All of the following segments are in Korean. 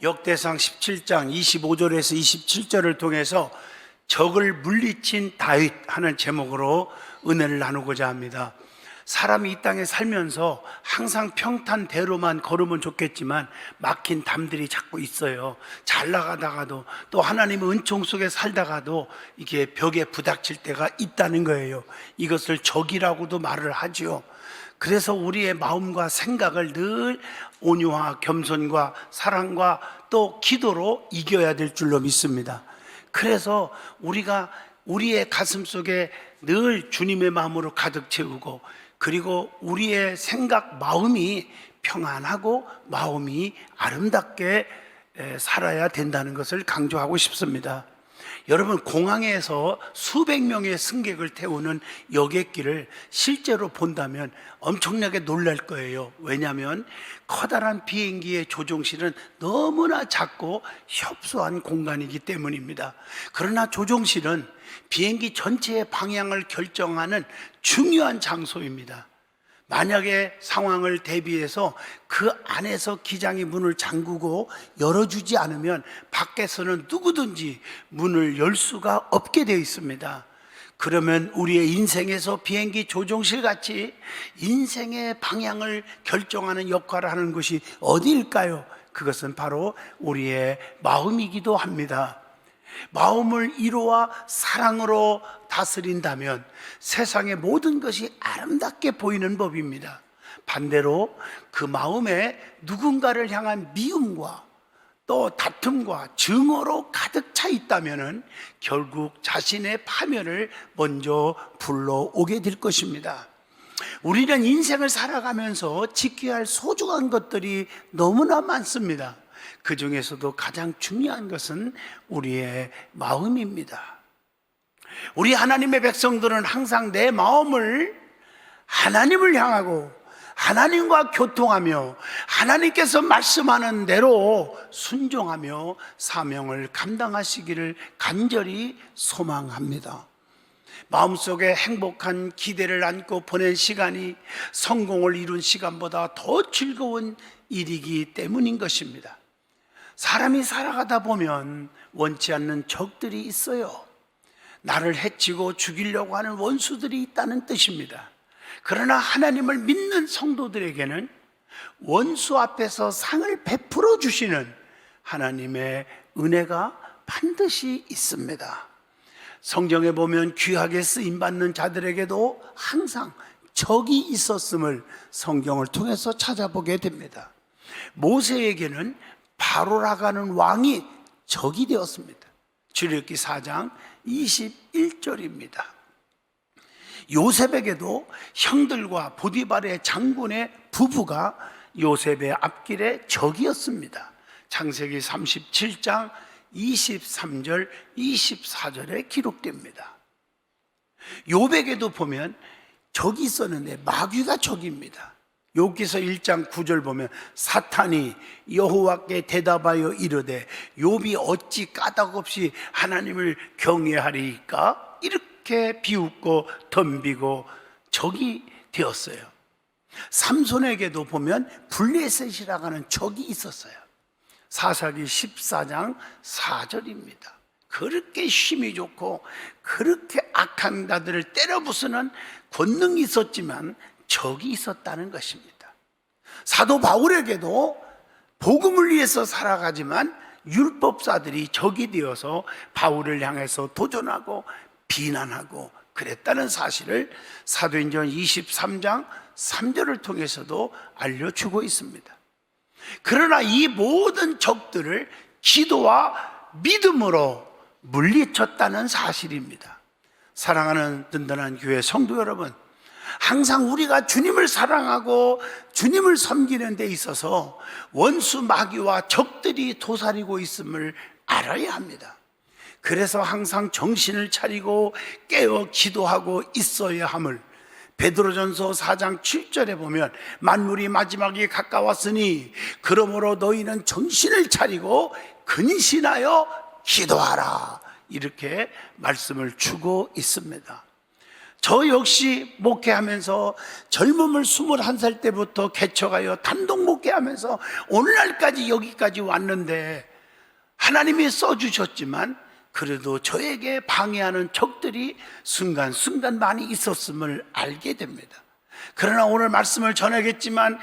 역대상 17장 25절에서 27절을 통해서 적을 물리친 다윗 하는 제목으로 은혜를 나누고자 합니다. 사람이 이 땅에 살면서 항상 평탄대로만 걸으면 좋겠지만 막힌 담들이 자꾸 있어요. 잘 나가다가도 또 하나님의 은총 속에 살다가도 이게 벽에 부닥칠 때가 있다는 거예요. 이것을 적이라고도 말을 하죠. 그래서 우리의 마음과 생각을 늘 온유와 겸손과 사랑과 또 기도로 이겨야 될 줄로 믿습니다. 그래서 우리가 우리의 가슴 속에 늘 주님의 마음으로 가득 채우고, 그리고 우리의 생각, 마음이 평안하고 마음이 아름답게 살아야 된다는 것을 강조하고 싶습니다. 여러분, 공항에서 수백 명의 승객을 태우는 여객기를 실제로 본다면 엄청나게 놀랄 거예요. 왜냐하면 커다란 비행기의 조종실은 너무나 작고 협소한 공간이기 때문입니다. 그러나 조종실은 비행기 전체의 방향을 결정하는 중요한 장소입니다. 만약에 상황을 대비해서 그 안에서 기장이 문을 잠그고 열어주지 않으면 밖에서는 누구든지 문을 열 수가 없게 되어 있습니다. 그러면 우리의 인생에서 비행기 조종실 같이 인생의 방향을 결정하는 역할을 하는 것이 어디일까요? 그것은 바로 우리의 마음이기도 합니다. 마음을 이로와 사랑으로 다스린다면 세상의 모든 것이 아름답게 보이는 법입니다. 반대로 그 마음에 누군가를 향한 미움과 또 다툼과 증오로 가득 차 있다면 결국 자신의 파멸을 먼저 불러오게 될 것입니다. 우리는 인생을 살아가면서 지켜야 할 소중한 것들이 너무나 많습니다. 그 중에서도 가장 중요한 것은 우리의 마음입니다. 우리 하나님의 백성들은 항상 내 마음을 하나님을 향하고 하나님과 교통하며 하나님께서 말씀하는 대로 순종하며 사명을 감당하시기를 간절히 소망합니다. 마음속에 행복한 기대를 안고 보낸 시간이 성공을 이룬 시간보다 더 즐거운 일이기 때문인 것입니다. 사람이 살아가다 보면 원치 않는 적들이 있어요. 나를 해치고 죽이려고 하는 원수들이 있다는 뜻입니다. 그러나 하나님을 믿는 성도들에게는 원수 앞에서 상을 베풀어 주시는 하나님의 은혜가 반드시 있습니다. 성경에 보면 귀하게 쓰임받는 자들에게도 항상 적이 있었음을 성경을 통해서 찾아보게 됩니다. 모세에게는 바로라고 하는 왕이 적이 되었습니다. 출애굽기 4장 21절입니다. 요셉에게도 형들과 보디발의 장군의 부부가 요셉의 앞길에 적이었습니다. 창세기 37장 23절 24절에 기록됩니다. 욥에게도 보면 적이 있었는데 마귀가 적입니다. 욥기서 1장 9절 보면 사탄이 여호와께 대답하여 이르되 욥이 어찌 까닭없이 하나님을 경외하리이까? 이렇게 비웃고 덤비고 적이 되었어요. 삼손에게도 보면 블레셋이라고 하는 적이 있었어요. 사사기 14장 4절입니다. 그렇게 힘이 좋고 그렇게 악한 자들을 때려 부수는 권능이 있었지만 적이 있었다는 것입니다. 사도 바울에게도 복음을 위해서 살아가지만 율법사들이 적이 되어서 바울을 향해서 도전하고 비난하고 그랬다는 사실을 사도행전 23장 3절을 통해서도 알려주고 있습니다. 그러나 이 모든 적들을 기도와 믿음으로 물리쳤다는 사실입니다. 사랑하는 든든한 교회 성도 여러분, 항상 우리가 주님을 사랑하고 주님을 섬기는 데 있어서 원수 마귀와 적들이 도사리고 있음을 알아야 합니다. 그래서 항상 정신을 차리고 깨어 기도하고 있어야 함을 베드로전서 4장 7절에 보면 만물이 마지막이 가까웠으니 그러므로 너희는 정신을 차리고 근신하여 기도하라, 이렇게 말씀을 주고 있습니다. 저 역시 목회하면서 젊음을 21살 때부터 개척하여 단독 목회하면서 오늘날까지 여기까지 왔는데 하나님이 써주셨지만 그래도 저에게 방해하는 적들이 순간순간 많이 있었음을 알게 됩니다. 그러나 오늘 말씀을 전하겠지만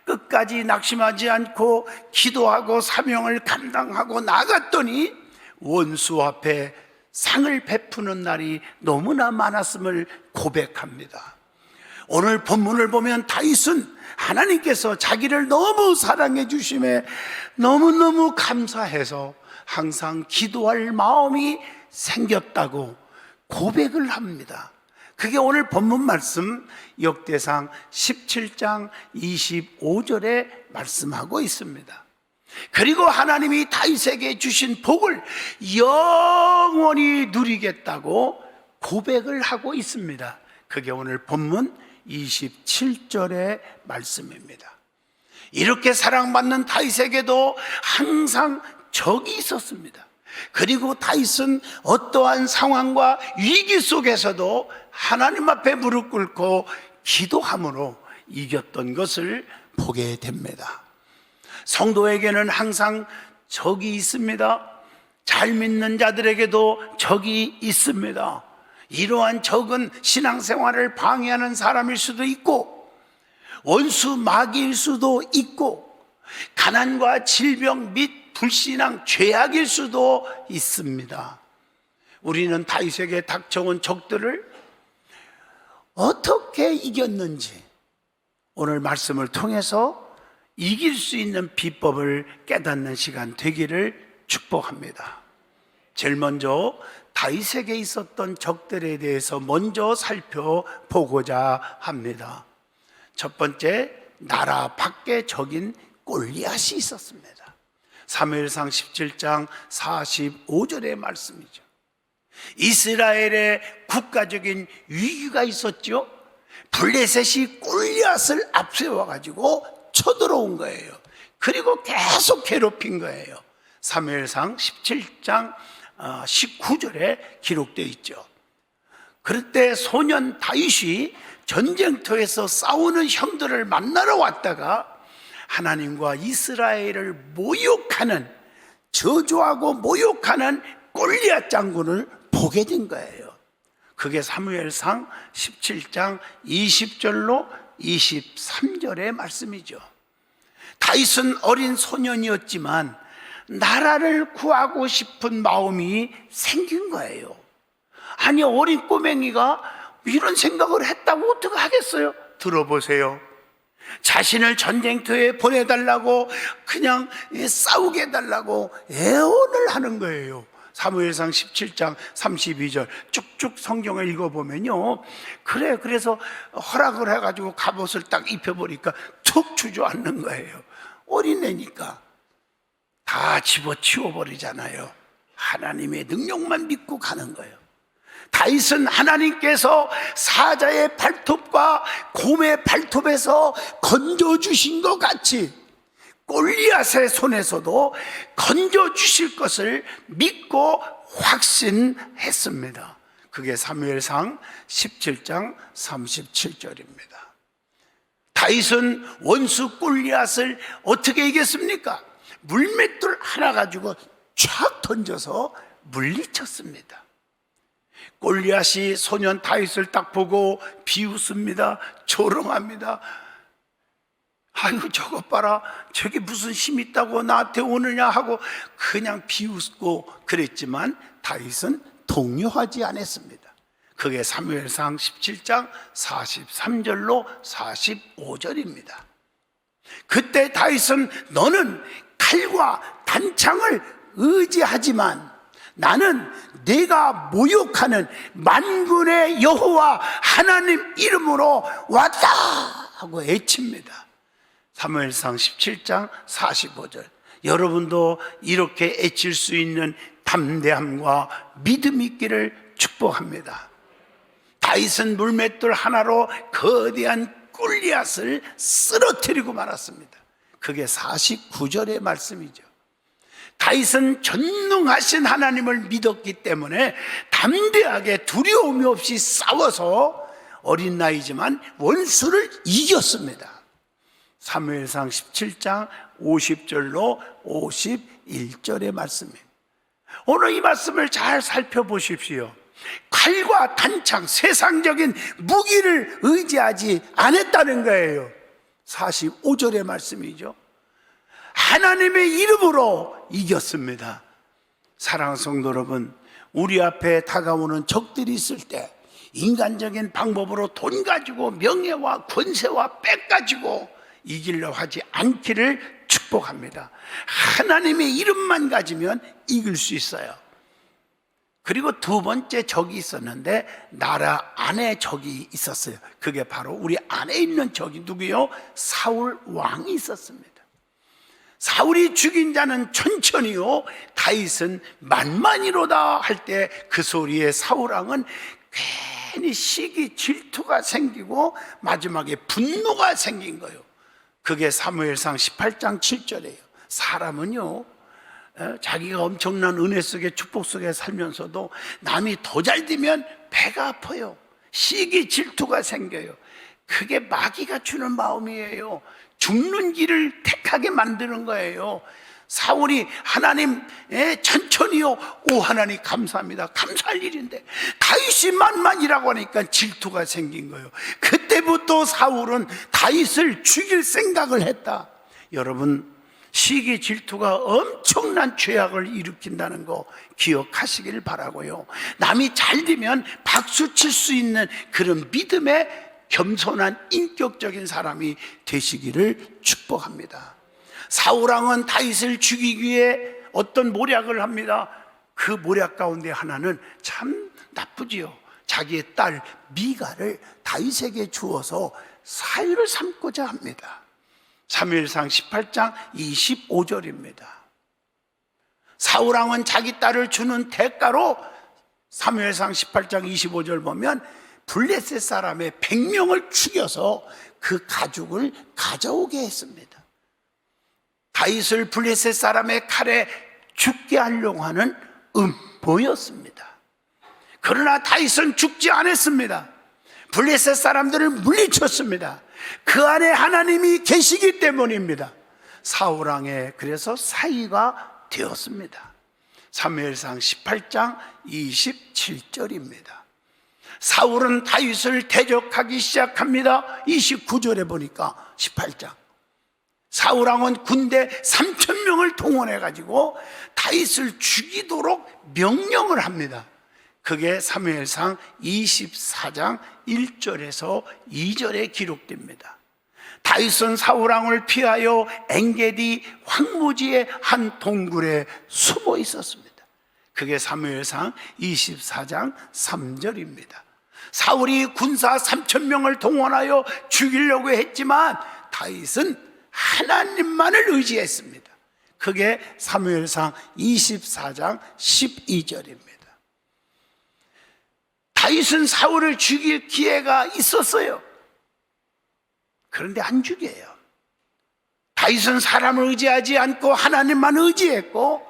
끝까지 낙심하지 않고 기도하고 사명을 감당하고 나갔더니 원수 앞에 상을 베푸는 날이 너무나 많았음을 고백합니다. 오늘 본문을 보면 다윗은 하나님께서 자기를 너무 사랑해 주심에 너무너무 감사해서 항상 기도할 마음이 생겼다고 고백을 합니다. 그게 오늘 본문 말씀 역대상 17장 25절에 말씀하고 있습니다. 그리고 하나님이 다윗에게 주신 복을 영원히 누리겠다고 고백을 하고 있습니다. 그게 오늘 본문 27절의 말씀입니다. 이렇게 사랑받는 다윗에게도 항상 적이 있었습니다. 그리고 다윗은 어떠한 상황과 위기 속에서도 하나님 앞에 무릎 꿇고 기도함으로 이겼던 것을 보게 됩니다. 성도에게는 항상 적이 있습니다. 잘 믿는 자들에게도 적이 있습니다. 이러한 적은 신앙생활을 방해하는 사람일 수도 있고 원수 마귀일 수도 있고 가난과 질병 및 불신앙 죄악일 수도 있습니다. 우리는 다윗에게 닥쳐온 적들을 어떻게 이겼는지 오늘 말씀을 통해서 이길 수 있는 비법을 깨닫는 시간 되기를 축복합니다. 제일 먼저 다윗에게 있었던 적들에 대해서 먼저 살펴보고자 합니다. 첫 번째, 나라 밖의 적인 골리앗이 있었습니다. 사무엘상 17장 45절의 말씀이죠. 이스라엘의 국가적인 위기가 있었죠. 블레셋이 골리앗을 앞세워가지고 쳐들어온 거예요. 그리고 계속 괴롭힌 거예요. 사무엘상 17장 19절에 기록되어 있죠. 그럴 때 소년 다윗이 전쟁터에서 싸우는 형들을 만나러 왔다가 하나님과 이스라엘을 모욕하는, 저주하고 모욕하는 골리앗 장군을 보게 된 거예요. 그게 사무엘상 17장 20절로 23절의 말씀이죠. 다윗은 어린 소년이었지만 나라를 구하고 싶은 마음이 생긴 거예요. 아니, 어린 꼬맹이가 이런 생각을 했다고 어떻게 하겠어요? 들어보세요. 자신을 전쟁터에 보내달라고, 그냥 싸우게 해달라고 애원을 하는 거예요. 사무엘상 17장 32절 쭉쭉 성경을 읽어보면요, 그래서 허락을 해가지고 갑옷을 딱 입혀보니까 툭 주저앉는 거예요. 어린애니까 다 집어치워버리잖아요. 하나님의 능력만 믿고 가는 거예요. 다윗은 하나님께서 사자의 발톱과 곰의 발톱에서 건져주신 것 같이 골리앗의 손에서도 건져주실 것을 믿고 확신했습니다. 그게 사무엘상 17장 37절입니다. 다윗은 원수 골리앗을 어떻게 이겼습니까? 물맷돌 하나 가지고 촥 던져서 물리쳤습니다. 골리앗이 소년 다윗을 딱 보고 비웃습니다. 조롱합니다. 아이고, 저것 봐라, 저게 무슨 힘 있다고 나한테 오느냐 하고 그냥 비웃고 그랬지만 다윗은 동요하지 않았습니다. 그게 사무엘상 17장 43절로 45절입니다. 그때 다윗은 너는 칼과 단창을 의지하지만 나는 내가 모욕하는 만군의 여호와 하나님 이름으로 왔다 하고 외칩니다. 사무엘상 17장 45절. 여러분도 이렇게 외칠 수 있는 담대함과 믿음이 있기를 축복합니다. 다윗은 물맷돌 하나로 거대한 골리앗을 쓰러뜨리고 말았습니다. 그게 49절의 말씀이죠. 다윗은 전능하신 하나님을 믿었기 때문에 담대하게 두려움이 없이 싸워서 어린 나이지만 원수를 이겼습니다. 사무엘상 17장 50절로 51절의 말씀입니다. 오늘 이 말씀을 잘 살펴보십시오. 칼과 단창, 세상적인 무기를 의지하지 않았다는 거예요. 45절의 말씀이죠. 하나님의 이름으로 이겼습니다. 사랑하는 성도 여러분, 우리 앞에 다가오는 적들이 있을 때 인간적인 방법으로 돈 가지고 명예와 권세와 빽 가지고 이기려 하지 않기를 축복합니다. 하나님의 이름만 가지면 이길 수 있어요. 그리고 두 번째 적이 있었는데 나라 안에 적이 있었어요. 그게 바로 우리 안에 있는 적이 누구요? 사울 왕이 있었습니다. 사울이 죽인 자는 천천히요, 다윗은 만만이로다 할 때 그 소리에 사울 왕은 괜히 시기 질투가 생기고 마지막에 분노가 생긴 거예요. 그게 사무엘상 18장 7절이에요. 사람은요, 자기가 엄청난 은혜 속에 축복 속에 살면서도 남이 더 잘 되면 배가 아파요. 시기 질투가 생겨요. 그게 마귀가 주는 마음이에요. 죽는 길을 택하게 만드는 거예요. 사울이 하나님 천천히요, 오 하나님 감사합니다, 감사할 일인데 다윗이 만만이라고 하니까 질투가 생긴 거예요. 그때부터 사울은 다윗을 죽일 생각을 했다. 여러분, 시기 질투가 엄청난 죄악을 일으킨다는 거 기억하시길 바라고요. 남이 잘 되면 박수 칠 수 있는 그런 믿음의 겸손한 인격적인 사람이 되시기를 축복합니다. 사울왕은 다윗을 죽이기 위해 어떤 모략을 합니다. 그 모략 가운데 하나는 참 나쁘지요. 자기의 딸 미가를 다윗에게 주어서 사위를 삼고자 합니다. 사무엘상 18장 25절입니다. 사울왕은 자기 딸을 주는 대가로 사무엘상 18장 25절 보면 블레셋 사람의 100명을 죽여서 그 가죽을 가져오게 했습니다. 다윗을 블레셋 사람의 칼에 죽게 하려고 하는 음모였습니다. 그러나 다윗은 죽지 않았습니다. 블레셋 사람들을 물리쳤습니다. 그 안에 하나님이 계시기 때문입니다. 사울왕의 그래서 사위가 되었습니다. 사무엘상 18장 27절입니다. 사울은 다윗을 대적하기 시작합니다. 29절에 보니까 18장 사울왕은 군대 3,000명을 동원해 가지고 다윗을 죽이도록 명령을 합니다. 그게 사무엘상 24장 1절에서 2절에 기록됩니다. 다윗은 사울왕을 피하여 엔게디 황무지의 한 동굴에 숨어 있었습니다. 그게 사무엘상 24장 3절입니다. 사울이 군사 3,000명을 동원하여 죽이려고 했지만 다윗은 하나님만을 의지했습니다. 그게 사무엘상 24장 12절입니다. 다윗은 사울을 죽일 기회가 있었어요. 그런데 안 죽여요. 다윗은 사람을 의지하지 않고 하나님만 의지했고,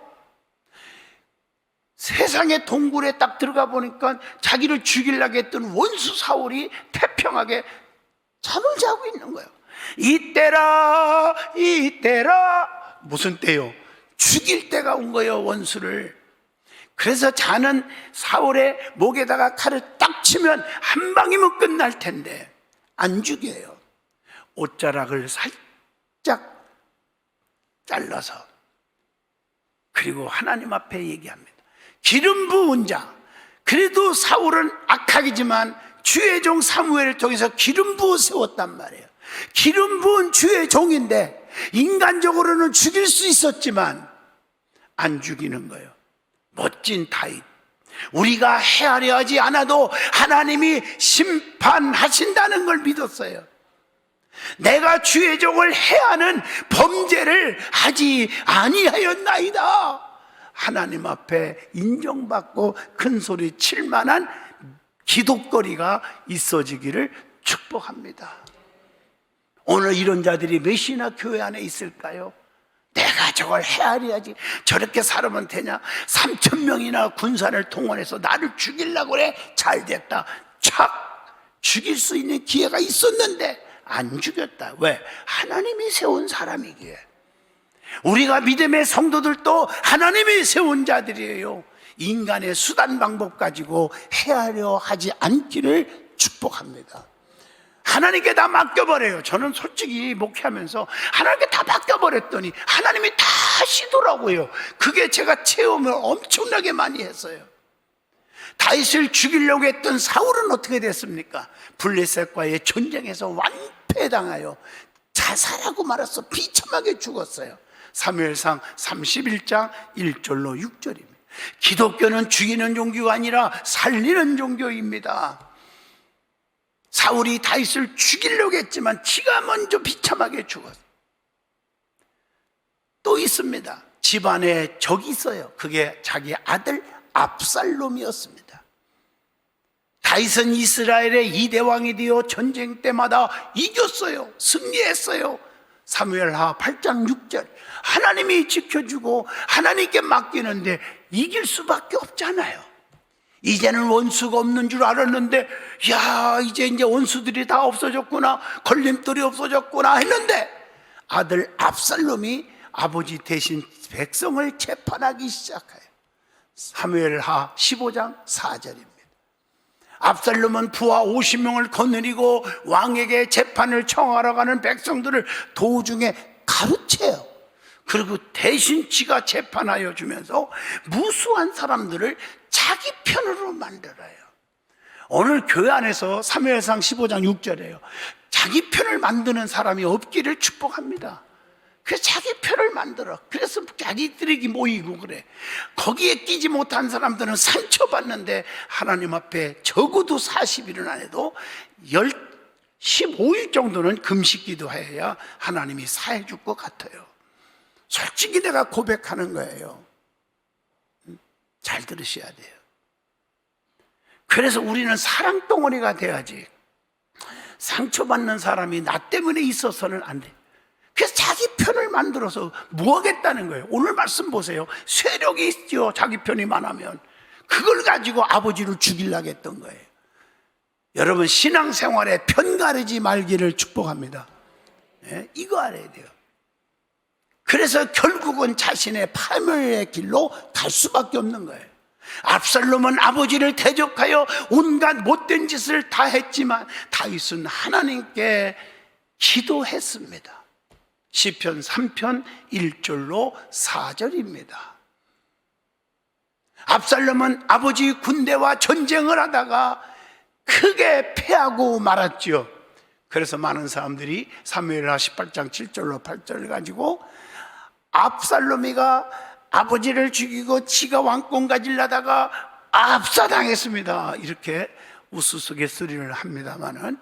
세상의 동굴에 딱 들어가 보니까 자기를 죽이려고 했던 원수 사울이 태평하게 잠을 자고 있는 거예요. 이때라 이때라. 무슨 때요? 죽일 때가 온 거예요, 원수를. 그래서 자는 사울의 목에다가 칼을 딱 치면 한 방이면 끝날 텐데 안 죽여요. 옷자락을 살짝 잘라서, 그리고 하나님 앞에 얘기합니다. 기름 부은 자. 그래도 사울은 악하기지만 주의 종 사무엘을 통해서 기름 부어 세웠단 말이에요. 기름 부은 주의 종인데 인간적으로는 죽일 수 있었지만 안 죽이는 거예요. 멋진 다윗. 우리가 헤아려 하지 않아도 하나님이 심판하신다는 걸 믿었어요. 내가 주의 종을 해하는 범죄를 하지 아니하였나이다. 하나님 앞에 인정받고 큰 소리 칠 만한 기독거리가 있어지기를 축복합니다. 오늘 이런 자들이 몇이나 교회 안에 있을까요? 내가 저걸 헤아려야지, 저렇게 살으면 되냐? 3,000명이나 군사를 동원해서 나를 죽이려고 그래. 잘 됐다. 착 죽일 수 있는 기회가 있었는데 안 죽였다. 왜? 하나님이 세운 사람이기에. 우리가 믿음의 성도들도 하나님이 세운 자들이에요. 인간의 수단 방법 가지고 헤아려 하지 않기를 축복합니다. 하나님께 다 맡겨버려요. 저는 솔직히 목회하면서 하나님께 다 맡겨버렸더니 하나님이 다 하시더라고요. 그게 제가 체험을 엄청나게 많이 했어요. 다윗을 죽이려고 했던 사울은 어떻게 됐습니까? 블레셋과의 전쟁에서 완패당하여 자살하고 말았어. 비참하게 죽었어요. 사무엘상 31장 1절로 6절입니다. 기독교는 죽이는 종교가 아니라 살리는 종교입니다. 사울이 다윗을 죽이려고 했지만 지가 먼저 비참하게 죽었어요. 또 있습니다. 집안에 적이 있어요. 그게 자기 아들 압살롬이었습니다. 다윗은 이스라엘의 2대 왕이 되어 전쟁 때마다 이겼어요. 승리했어요. 사무엘하 8장 6절. 하나님이 지켜주고 하나님께 맡기는데 이길 수밖에 없잖아요. 이제는 원수가 없는 줄 알았는데 야 이제 원수들이 다 없어졌구나, 걸림돌이 없어졌구나 했는데 아들 압살롬이 아버지 대신 백성을 재판하기 시작해요. 사무엘하 15장 4절입니다. 압살롬은 부하 50명을 거느리고 왕에게 재판을 청하러 가는 백성들을 도중에 가로채요. 그리고 대신 지가 재판하여 주면서 무수한 사람들을 자기 편으로 만들어요. 오늘 교회 안에서 사무엘상 15장 6절이에요. 자기 편을 만드는 사람이 없기를 축복합니다. 그래서 자기 편을 만들어. 그래서 자기들에게 모이고 그래. 거기에 끼지 못한 사람들은 상처받는데 하나님 앞에 적어도 40일은 안 해도 15일 정도는 금식 기도해야 하나님이 사해 줄 것 같아요. 솔직히 내가 고백하는 거예요. 잘 들으셔야 돼요. 그래서 우리는 사랑 덩어리가 돼야지. 상처받는 사람이 나 때문에 있어서는 안 돼. 그래서 자기 편을 만들어서 뭐 하겠다는 거예요. 오늘 말씀 보세요. 세력이 있죠. 자기 편이 많으면 그걸 가지고 아버지를 죽이려고 했던 거예요. 여러분 신앙생활에 편 가르지 말기를 축복합니다. 네? 이거 알아야 돼요. 그래서 결국은 자신의 파멸의 길로 갈 수밖에 없는 거예요. 압살롬은 아버지를 대적하여 온갖 못된 짓을 다 했지만 다윗은 하나님께 기도했습니다. 시편 3편 1절로 4절입니다. 압살롬은 아버지 군대와 전쟁을 하다가 크게 패하고 말았죠. 그래서 많은 사람들이 사무엘하 18장 7절로 8절을 가지고 압살롬이가 아버지를 죽이고 지가 왕권 가지려다가 압사당했습니다. 이렇게 우스갯소리를 합니다마는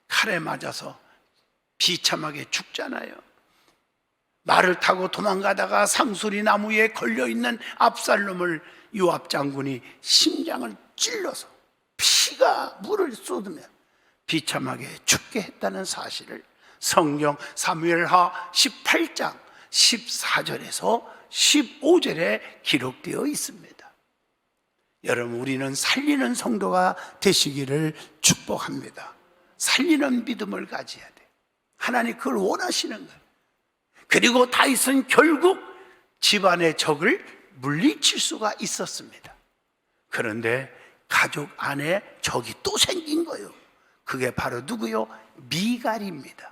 칼에 맞아서 비참하게 죽잖아요. 말을 타고 도망가다가 상수리 나무에 걸려있는 압살롬을 요압 장군이 심장을 찔러서 피가 물을 쏟으며 비참하게 죽게 했다는 사실을 성경 사무엘하 18장 14절에서 15절에 기록되어 있습니다. 여러분 우리는 살리는 성도가 되시기를 축복합니다. 살리는 믿음을 가져야 돼요. 하나님 그걸 원하시는 거예요. 그리고 다윗은 결국 집안의 적을 물리칠 수가 있었습니다. 그런데 가족 안에 적이 또 생긴 거예요. 그게 바로 누구요? 미갈입니다.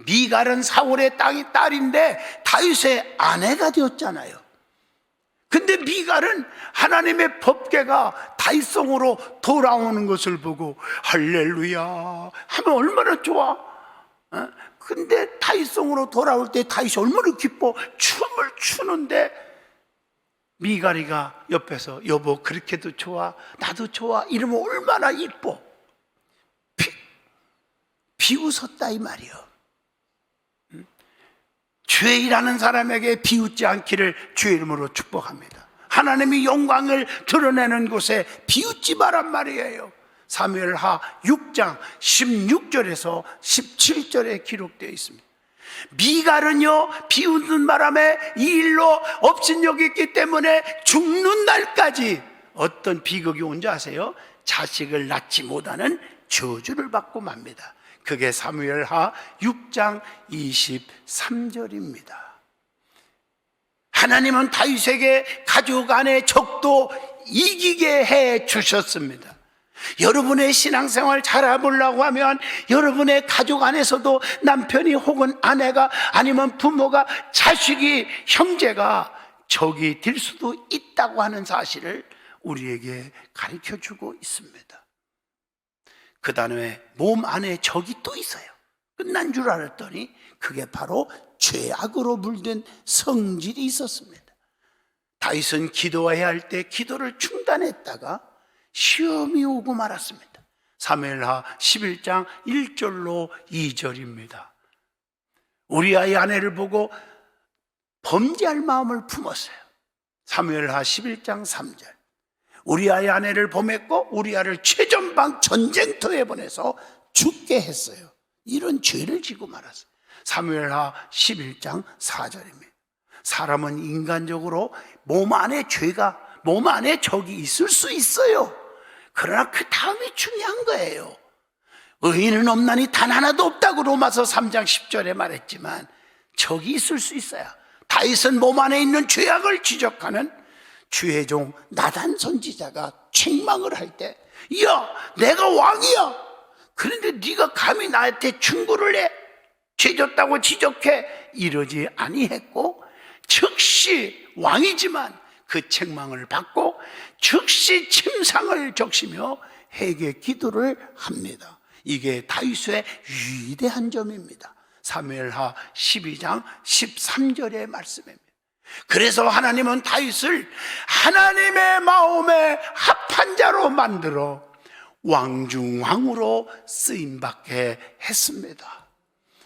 미갈은 사울의 딸인데 다윗의 아내가 되었잖아요. 근데 미갈은 하나님의 법궤가 다윗성으로 돌아오는 것을 보고 할렐루야 하면 얼마나 좋아. 근데 다윗성으로 돌아올 때 다윗이 얼마나 기뻐 춤을 추는데 미갈이가 옆에서 여보 그렇게도 좋아 나도 좋아 이러면 얼마나 이뻐. 비웃었다 이 말이요. 죄 일하는 사람에게 비웃지 않기를 주의 이름으로 축복합니다. 하나님이 영광을 드러내는 곳에 비웃지 말란 말이에요. 사무엘하 6장 16절에서 17절에 기록되어 있습니다. 미갈은요 비웃는 바람에 이 일로 업신여겼기 때문에 죽는 날까지 어떤 비극이 온지 아세요? 자식을 낳지 못하는 저주를 받고 맙니다. 그게 사무엘하 6장 23절입니다. 하나님은 다윗에게 가족 안의 적도 이기게 해 주셨습니다. 여러분의 신앙생활 잘해보려고 하면 여러분의 가족 안에서도 남편이 혹은 아내가 아니면 부모가 자식이 형제가 적이 될 수도 있다고 하는 사실을 우리에게 가르쳐주고 있습니다. 그 다음에 몸 안에 적이 또 있어요. 끝난 줄 알았더니 그게 바로 죄악으로 물든 성질이 있었습니다. 다윗은 기도해야 할 때 기도를 중단했다가 시험이 오고 말았습니다. 사무엘하 11장 1절로 2절입니다. 우리아의 아내를 보고 범죄할 마음을 품었어요. 사무엘하 11장 3절. 우리아의 아내를 범했고 우리아를 최전방 전쟁터에 보내서 죽게 했어요. 이런 죄를 지고 말았어요. 사무엘하 11장 4절입니다. 사람은 인간적으로 몸 안에 죄가, 몸 안에 적이 있을 수 있어요. 그러나 그 다음이 중요한 거예요. 의인은 없나니 단 하나도 없다고 로마서 3장 10절에 말했지만 적이 있을 수 있어요. 다윗은 몸 안에 있는 죄악을 지적하는 주의 종 나단 선지자가 책망을 할 때, 야, 내가 왕이야. 그런데 네가 감히 나한테 충고를 해? 죄졌다고 지적해? 이러지 아니했고 즉시 왕이지만 그 책망을 받고 즉시 침상을 적시며 회개 기도를 합니다. 이게 다윗의 위대한 점입니다. 사무엘하 12장 13절의 말씀입니다. 그래서 하나님은 다윗을 하나님의 마음에 합한 자로 만들어 왕중왕으로 쓰임받게 했습니다.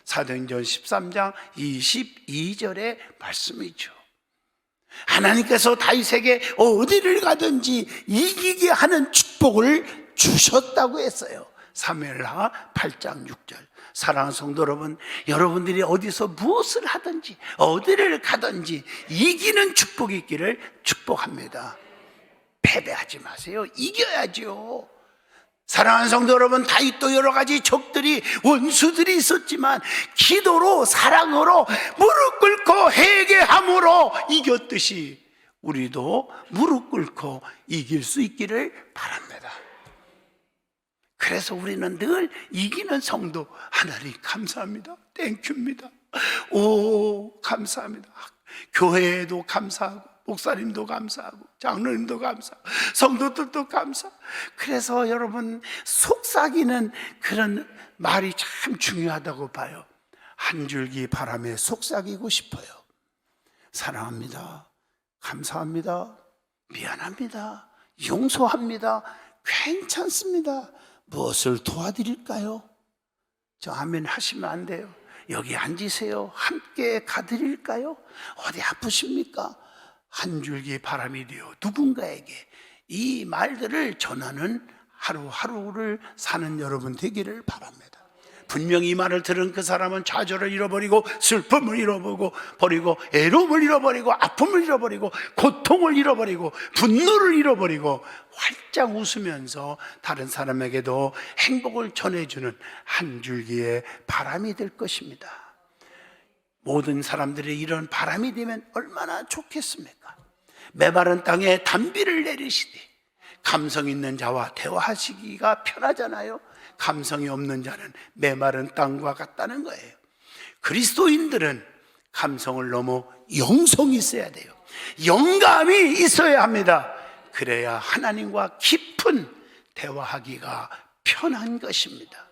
사도행전 13장 22절의 말씀이죠. 하나님께서 다윗에게 어디를 가든지 이기게 하는 축복을 주셨다고 했어요. 사무엘하 8장 6절. 사랑하는 성도 여러분, 여러분들이 어디서 무엇을 하든지 어디를 가든지 이기는 축복이 있기를 축복합니다. 패배하지 마세요. 이겨야죠. 사랑하는 성도 여러분, 다윗도 여러 가지 적들이, 원수들이 있었지만 기도로, 사랑으로 무릎 꿇고 회개함으로 이겼듯이 우리도 무릎 꿇고 이길 수 있기를 바랍니다. 그래서 우리는 늘 이기는 성도, 하나님 감사합니다. 땡큐입니다. 오, 감사합니다. 교회에도 감사하고 목사님도 감사하고 장로님도 감사하고 성도들도 감사하고. 그래서 여러분, 속삭이는 그런 말이 참 중요하다고 봐요. 한 줄기 바람에 속삭이고 싶어요. 사랑합니다. 감사합니다. 미안합니다. 용서합니다. 괜찮습니다. 무엇을 도와드릴까요? 저 아멘 하시면 안 돼요. 여기 앉으세요. 함께 가드릴까요? 어디 아프십니까? 한 줄기 바람이 되어 누군가에게 이 말들을 전하는 하루하루를 사는 여러분 되기를 바랍니다. 분명히 이 말을 들은 그 사람은 좌절을 잃어버리고 슬픔을 잃어버리고 애로움을 잃어버리고 아픔을 잃어버리고 고통을 잃어버리고 분노를 잃어버리고 활짝 웃으면서 다른 사람에게도 행복을 전해주는 한 줄기의 바람이 될 것입니다. 모든 사람들이 이런 바람이 되면 얼마나 좋겠습니까? 메마른 땅에 단비를 내리시되 감성 있는 자와 대화하시기가 편하잖아요. 감성이 없는 자는 메마른 땅과 같다는 거예요. 그리스도인들은 감성을 넘어 영성이 있어야 돼요. 영감이 있어야 합니다. 그래야 하나님과 깊은 대화하기가 편한 것입니다.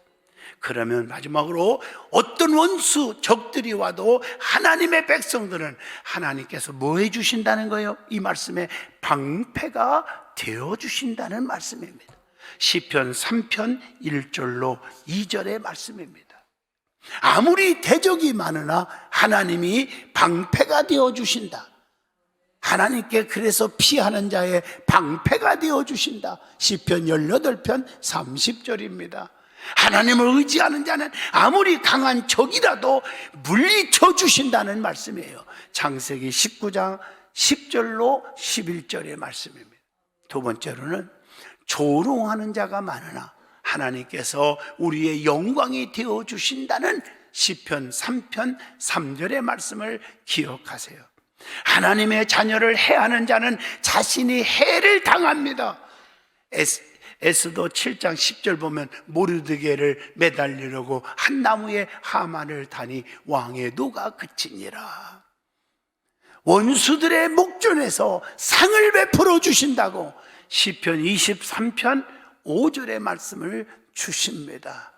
그러면 마지막으로 어떤 원수, 적들이 와도 하나님의 백성들은 하나님께서 뭐 해주신다는 거예요? 이 말씀에 방패가 되어주신다는 말씀입니다. 시편 3편 1절로 2절의 말씀입니다. 아무리 대적이 많으나 하나님이 방패가 되어주신다. 하나님께 그래서 피하는 자의 방패가 되어주신다. 시편 18편 30절입니다. 하나님을 의지하는 자는 아무리 강한 적이라도 물리쳐 주신다는 말씀이에요. 창세기 19장 10절로 11절의 말씀입니다. 두 번째로는 조롱하는 자가 많으나 하나님께서 우리의 영광이 되어 주신다는 시편 3편 3절의 말씀을 기억하세요. 하나님의 자녀를 해하는 자는 자신이 해를 당합니다. 에스더 7장 10절 보면 모르드게를 매달리려고 한 나무에 하만을 다니 왕의 노가 그치니라. 원수들의 목전에서 상을 베풀어 주신다고 시편 23편 5절의 말씀을 주십니다.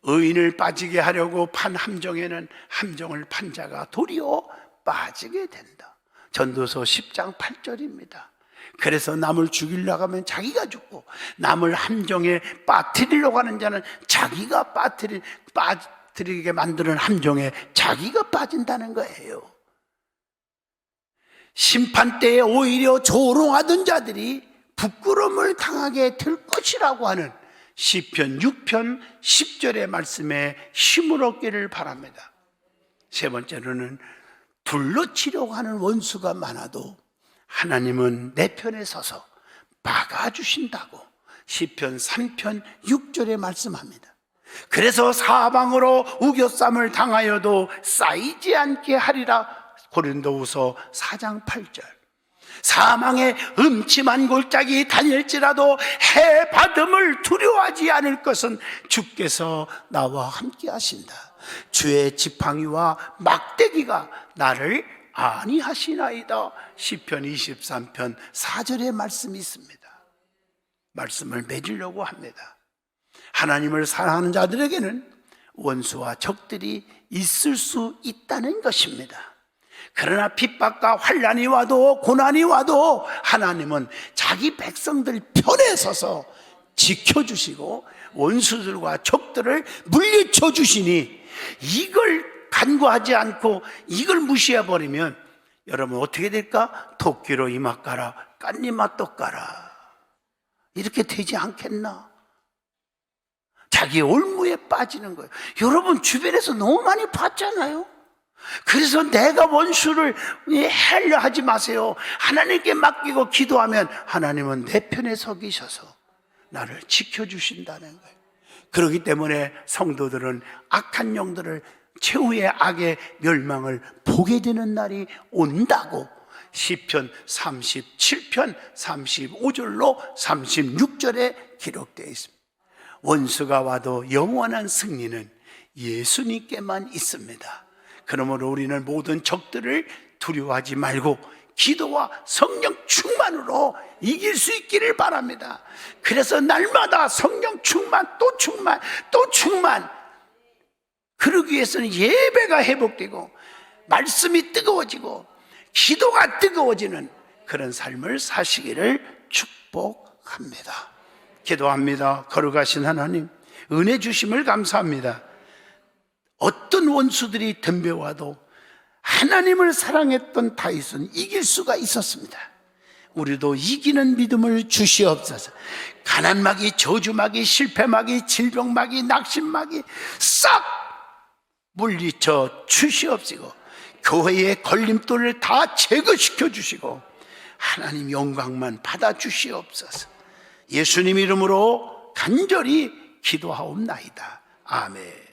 의인을 빠지게 하려고 판 함정에는 함정을 판 자가 도리어 빠지게 된다. 전도서 10장 8절입니다. 그래서 남을 죽이려고 하면 자기가 죽고, 남을 함정에 빠뜨리려고 하는 자는 자기가 빠뜨리게 만드는 함정에 자기가 빠진다는 거예요. 심판 때에 오히려 조롱하던 자들이 부끄러움을 당하게 될 것이라고 하는 시편 6편 10절의 말씀에 힘을 얻기를 바랍니다. 세 번째로는 둘러치려고 하는 원수가 많아도 하나님은 내 편에 서서 막아주신다고 시편 3편 6절에 말씀합니다. 그래서 사방으로 우겨쌈을 당하여도 쌓이지 않게 하리라. 고린도후서 4장 8절. 사망의 음침한 골짜기 다닐지라도 해 받음을 두려워하지 않을 것은 주께서 나와 함께 하신다. 주의 지팡이와 막대기가 나를 안위하시나이다. 시편 23편 4절의 말씀이 있습니다. 말씀을 맺으려고 합니다. 하나님을 사랑하는 자들에게는 원수와 적들이 있을 수 있다는 것입니다. 그러나 핍박과 환난이 와도 고난이 와도 하나님은 자기 백성들 편에 서서 지켜주시고 원수들과 적들을 물리쳐 주시니, 이걸 간과하지 않고 이걸 무시해버리면 여러분 어떻게 될까? 토끼로 이맛 가라, 깐잎맛 떡 가라, 이렇게 되지 않겠나? 자기 올무에 빠지는 거예요. 여러분 주변에서 너무 많이 봤잖아요. 그래서 내가 원수를 하려 하지 마세요. 하나님께 맡기고 기도하면 하나님은 내 편에 서 계셔서 나를 지켜주신다는 거예요. 그렇기 때문에 성도들은 악한 영들을, 최후의 악의 멸망을 보게 되는 날이 온다고 시편 37편 35절로 36절에 기록되어 있습니다. 원수가 와도 영원한 승리는 예수님께만 있습니다. 그러므로 우리는 모든 적들을 두려워하지 말고 기도와 성령 충만으로 이길 수 있기를 바랍니다. 그래서 날마다 성령 충만, 또 충만, 또 충만. 그러기 위해서는 예배가 회복되고 말씀이 뜨거워지고 기도가 뜨거워지는 그런 삶을 사시기를 축복합니다. 기도합니다. 거룩하신 하나님, 은혜 주심을 감사합니다. 어떤 원수들이 덤벼와도 하나님을 사랑했던 다윗은 이길 수가 있었습니다. 우리도 이기는 믿음을 주시옵소서. 가난마귀, 저주마귀, 실패마귀, 질병마귀, 낙심마귀 싹 물리쳐 주시옵시고 교회의 걸림돌을 다 제거시켜 주시고 하나님 영광만 받아 주시옵소서. 예수님 이름으로 간절히 기도하옵나이다. 아멘.